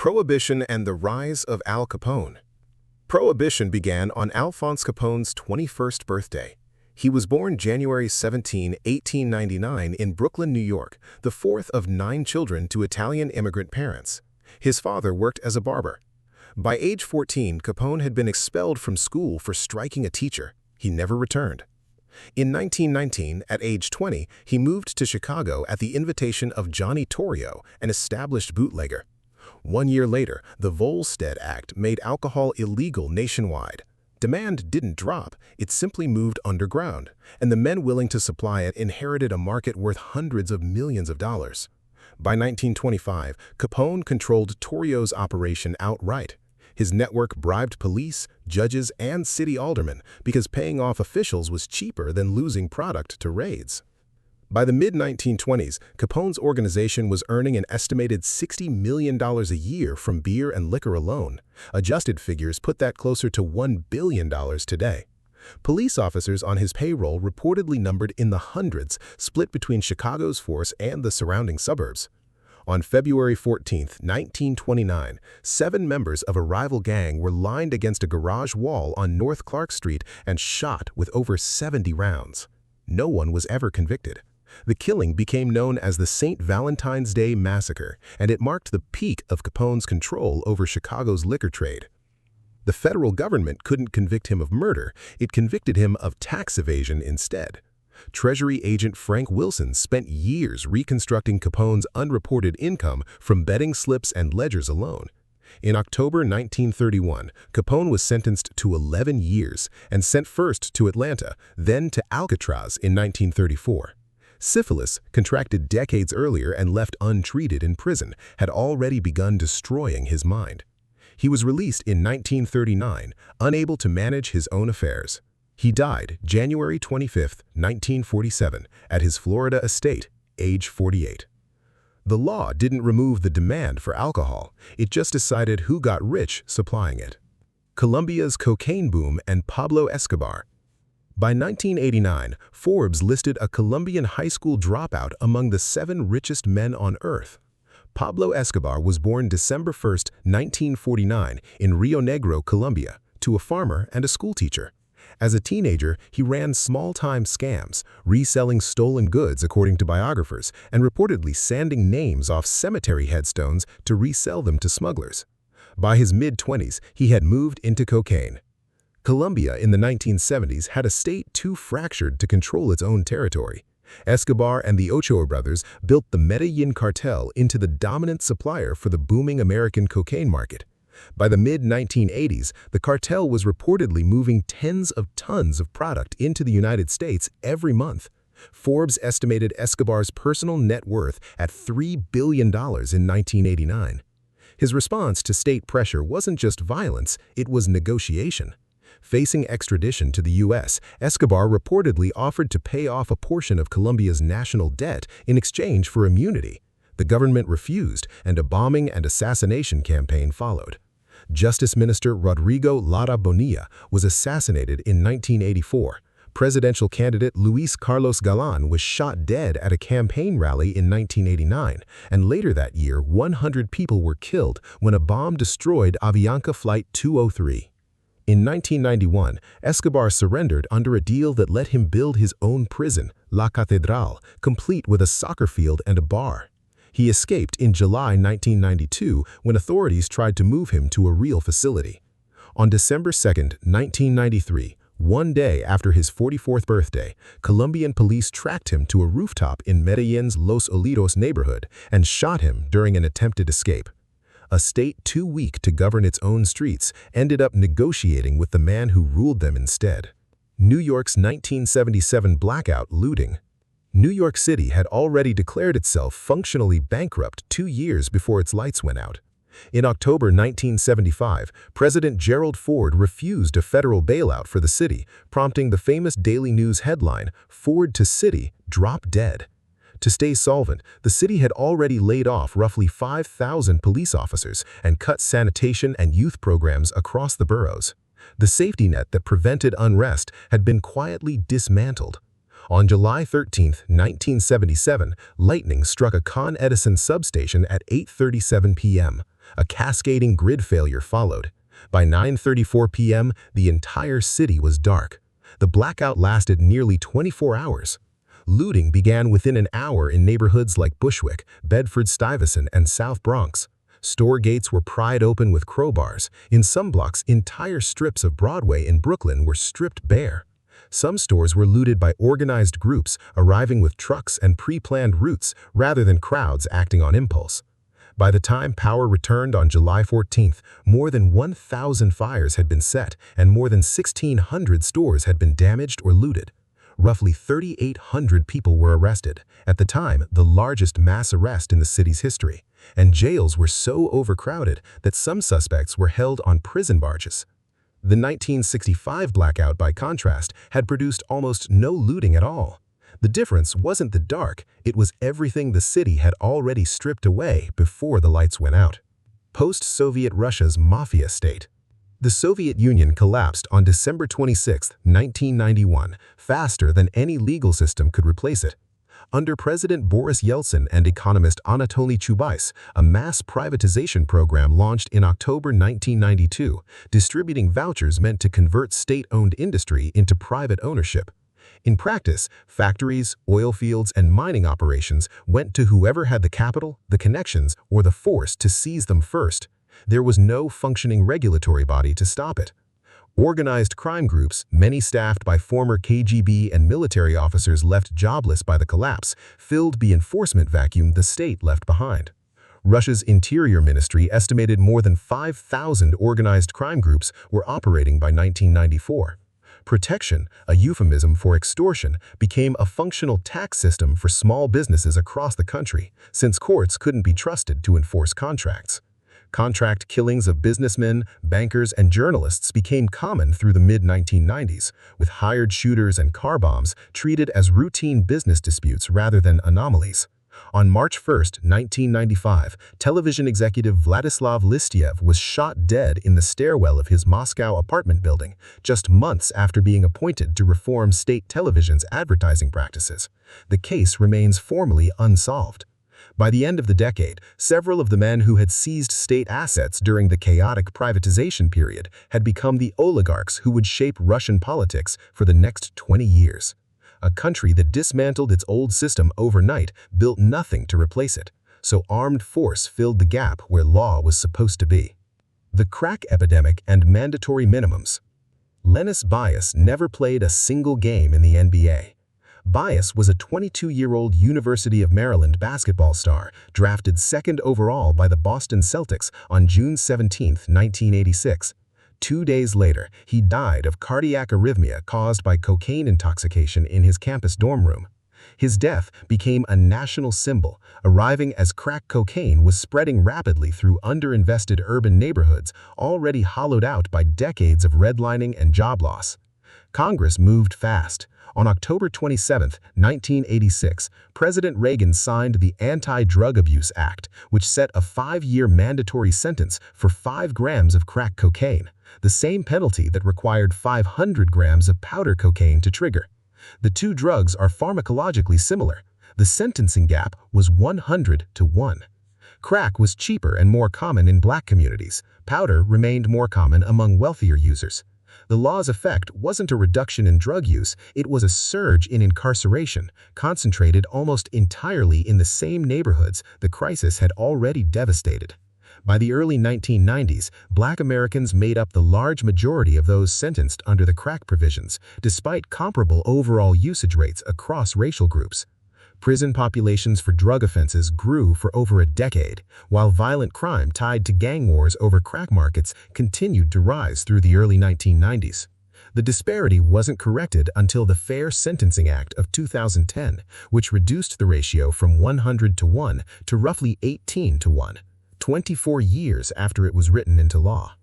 Prohibition and the Rise of Al Capone. Prohibition began on Alphonse Capone's 21st birthday. He was born January 17, 1899 in Brooklyn, New York, the fourth of 9 children to Italian immigrant parents. His father worked as a barber. By age 14, Capone had been expelled from school for striking a teacher. He never returned. In 1919, at age 20, he moved to Chicago at the invitation of Johnny Torrio, an established bootlegger. 1 year later, the Volstead Act made alcohol illegal nationwide. Demand didn't drop, it simply moved underground, and the men willing to supply it inherited a market worth hundreds of millions of dollars. By 1925, Capone controlled Torrio's operation outright. His network bribed police, judges, and city aldermen because paying off officials was cheaper than losing product to raids. By the mid-1920s, Capone's organization was earning an estimated $60 million a year from beer and liquor alone. Adjusted figures put that closer to $1 billion today. Police officers on his payroll reportedly numbered in the hundreds, split between Chicago's force and the surrounding suburbs. On February 14, 1929, 7 members of a rival gang were lined against a garage wall on North Clark Street and shot with over 70 rounds. No one was ever convicted. The killing became known as the St. Valentine's Day Massacre, and it marked the peak of Capone's control over Chicago's liquor trade. The federal government couldn't convict him of murder, it convicted him of tax evasion instead. Treasury agent Frank Wilson spent years reconstructing Capone's unreported income from betting slips and ledgers alone. In October 1931, Capone was sentenced to 11 years and sent first to Atlanta, then to Alcatraz in 1934. Syphilis, contracted decades earlier and left untreated in prison, had already begun destroying his mind. He was released in 1939, unable to manage his own affairs. He died January 25, 1947, at his Florida estate, age 48. The law didn't remove the demand for alcohol, it just decided who got rich supplying it. Colombia's cocaine boom and Pablo Escobar. By 1989, Forbes listed a Colombian high school dropout among the 7 richest men on earth. Pablo Escobar was born December 1, 1949, in Rio Negro, Colombia, to a farmer and a schoolteacher. As a teenager, he ran small-time scams, reselling stolen goods according to biographers, and reportedly sanding names off cemetery headstones to resell them to smugglers. By his mid-20s, he had moved into cocaine. Colombia in the 1970s had a state too fractured to control its own territory. Escobar and the Ochoa brothers built the Medellin cartel into the dominant supplier for the booming American cocaine market. By the mid-1980s, the cartel was reportedly moving tens of tons of product into the United States every month. Forbes estimated Escobar's personal net worth at $3 billion in 1989. His response to state pressure wasn't just violence, it was negotiation. Facing extradition to the U.S., Escobar reportedly offered to pay off a portion of Colombia's national debt in exchange for immunity. The government refused, and a bombing and assassination campaign followed. Justice Minister Rodrigo Lara Bonilla was assassinated in 1984. Presidential candidate Luis Carlos Galán was shot dead at a campaign rally in 1989, and later that year 100 people were killed when a bomb destroyed Avianca Flight 203. In 1991, Escobar surrendered under a deal that let him build his own prison, La Catedral, complete with a soccer field and a bar. He escaped in July 1992 when authorities tried to move him to a real facility. On December 2, 1993, one day after his 44th birthday, Colombian police tracked him to a rooftop in Medellin's Los Olivos neighborhood and shot him during an attempted escape. A state too weak to govern its own streets ended up negotiating with the man who ruled them instead. New York's 1977 blackout looting. New York City had already declared itself functionally bankrupt 2 years before its lights went out. In October 1975, President Gerald Ford refused a federal bailout for the city, prompting the famous Daily News headline, "Ford to City, Drop Dead." To stay solvent, the city had already laid off roughly 5,000 police officers and cut sanitation and youth programs across the boroughs. The safety net that prevented unrest had been quietly dismantled. On July 13, 1977, lightning struck a Con Edison substation at 8:37 p.m. A cascading grid failure followed. By 9:34 p.m., the entire city was dark. The blackout lasted nearly 24 hours. Looting began within an hour in neighborhoods like Bushwick, Bedford-Stuyvesant, and South Bronx. Store gates were pried open with crowbars. In some blocks, entire strips of Broadway in Brooklyn were stripped bare. Some stores were looted by organized groups arriving with trucks and pre-planned routes rather than crowds acting on impulse. By the time power returned on July 14th, more than 1,000 fires had been set and more than 1,600 stores had been damaged or looted. Roughly 3,800 people were arrested, at the time the largest mass arrest in the city's history, and jails were so overcrowded that some suspects were held on prison barges. The 1965 blackout, by contrast, had produced almost no looting at all. The difference wasn't the dark, it was everything the city had already stripped away before the lights went out. Post-Soviet Russia's mafia state. The Soviet Union collapsed on December 26, 1991, faster than any legal system could replace it. Under President Boris Yeltsin and economist Anatoly Chubais, a mass privatization program launched in October 1992, distributing vouchers meant to convert state-owned industry into private ownership. In practice, factories, oil fields, and mining operations went to whoever had the capital, the connections, or the force to seize them first. There was no functioning regulatory body to stop it. Organized crime groups, many staffed by former KGB and military officers left jobless by the collapse, filled the enforcement vacuum the state left behind. Russia's Interior Ministry estimated more than 5,000 organized crime groups were operating by 1994. Protection, a euphemism for extortion, became a functional tax system for small businesses across the country, since courts couldn't be trusted to enforce contracts. Contract killings of businessmen, bankers, and journalists became common through the mid-1990s, with hired shooters and car bombs treated as routine business disputes rather than anomalies. On March 1, 1995, television executive Vladislav Listyev was shot dead in the stairwell of his Moscow apartment building, just months after being appointed to reform state television's advertising practices. The case remains formally unsolved. By the end of the decade, several of the men who had seized state assets during the chaotic privatization period had become the oligarchs who would shape Russian politics for the next 20 years. A country that dismantled its old system overnight built nothing to replace it, so armed force filled the gap where law was supposed to be. The crack epidemic and mandatory minimums. Len Bias never played a single game in the NBA. Bias was a 22-year-old University of Maryland basketball star, drafted second overall by the Boston Celtics on June 17, 1986. 2 days later, he died of cardiac arrhythmia caused by cocaine intoxication in his campus dorm room. His death became a national symbol, arriving as crack cocaine was spreading rapidly through underinvested urban neighborhoods already hollowed out by decades of redlining and job loss. Congress moved fast. On October 27, 1986, President Reagan signed the Anti-Drug Abuse Act, which set a 5-year mandatory sentence for 5 grams of crack cocaine, the same penalty that required 500 grams of powder cocaine to trigger. The two drugs are pharmacologically similar. The sentencing gap was 100 to 1. Crack was cheaper and more common in black communities. Powder remained more common among wealthier users. The law's effect wasn't a reduction in drug use, it was a surge in incarceration, concentrated almost entirely in the same neighborhoods the crisis had already devastated. By the early 1990s, black Americans made up the large majority of those sentenced under the crack provisions, despite comparable overall usage rates across racial groups. Prison populations for drug offenses grew for over a decade, while violent crime tied to gang wars over crack markets continued to rise through the early 1990s. The disparity wasn't corrected until the Fair Sentencing Act of 2010, which reduced the ratio from 100 to 1 to roughly 18 to 1, 24 years after it was written into law.